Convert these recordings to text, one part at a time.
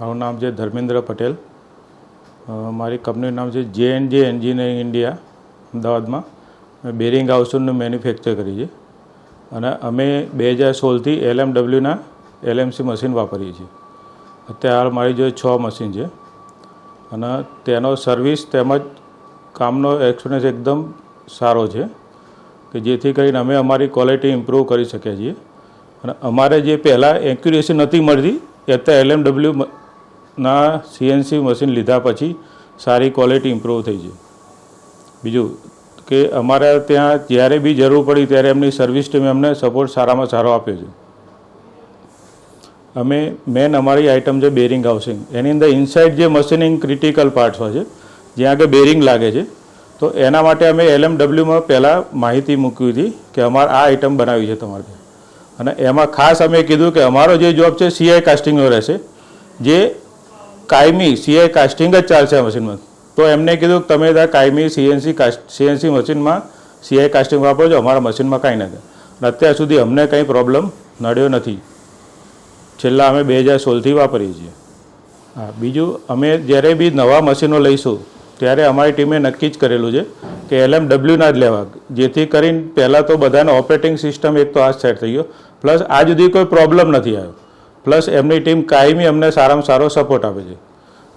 મારું નામ છે ધર્મેન્દ્ર પટેલ. મારી કંપનીનું નામ છે J&J એન્જિનિયરિંગ ઇન્ડિયા, અમદાવાદમાં. મેં બેરિંગ હાઉસનું મેન્યુફેક્ચર કરી છે અને અમે 2016થી LMWના LMC મશીન વાપરીએ છીએ. અત્યારે મારી જોડે 6 મશીન છે અને તેનો સર્વિસ તેમજ કામનો એક્સપિરિયન્સ એકદમ સારો છે કે જેથી કરીને અમે અમારી ક્વોલિટી ઇમ્પ્રૂવ કરી શકીએ છીએ. અને અમારે જે પહેલાં એક્યુરેસી નથી મળતી એ અત્યારે LMWના CNC મશીન લીધા પછી સારી ક્વોલિટી ઇમ્પ્રૂવ થઈ છે. બીજું કે અમારા ત્યાં જ્યારે બી જરૂર પડી ત્યારે એમની સર્વિસ ટીમે અમને સપોર્ટ સારામાં સારો આપ્યો છે. અમે મેન અમારી આઇટમ છે બેરિંગ હાઉસિંગ. એની અંદર ઇનસાઇડ જે મશીનિંગ ક્રિટિકલ પાર્ટ્સ હોય છે જ્યાં આગળ બેરિંગ લાગે છે, તો એના માટે અમે LMWમાં પહેલાં માહિતી મૂકી હતી કે અમારે આ આઇટમ બનાવી છે તમારે ત્યાં. અને એમાં ખાસ અમે કીધું કે અમારો જે જોબ છે CI કાસ્ટિંગનો રહેશે, જે કાયમી CI કાસ્ટિંગ જ ચાલશે આ મશીનમાં. તો એમને કીધું કે તમે ત્યાં કાયમી CNC મશીનમાં CI કાસ્ટિંગ વાપરો છો, અમારા મશીનમાં કાંઈ નથી. અને અત્યાર સુધી અમને કંઈ પ્રોબ્લેમ નડ્યો નથી. છેલ્લા અમે 2016થી વાપરીએ છીએ. હા, બીજું અમે જ્યારે બી નવા મશીનો લઈશું ત્યારે અમારી ટીમે નક્કી જ કરેલું છે કે LMWના જ લેવા, જેથી કરીને પહેલાં તો બધાનો ઓપરેટિંગ સિસ્ટમ એક તો આ સેટ થઈ ગયો, પ્લસ આ સુધી કોઈ પ્રોબ્લેમ નથી આવ્યો. પ્લસ એમની ટીમ કાયમી અમને સારામાં સારો સપોર્ટ આપે છે.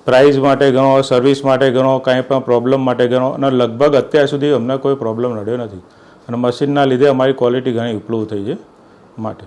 પ્રાઇસ માટે ગણો, સર્વિસ માટે ગણો, કાંઈ પણ પ્રોબ્લેમ માટે ગણો, અને લગભગ અત્યાર સુધી અમને કોઈ પ્રોબ્લેમ નડ્યો નથી. અને મશીનના લીધે અમારી ક્વોલિટી ઘણી ઇમ્પ્રૂવ થઈ છે માટે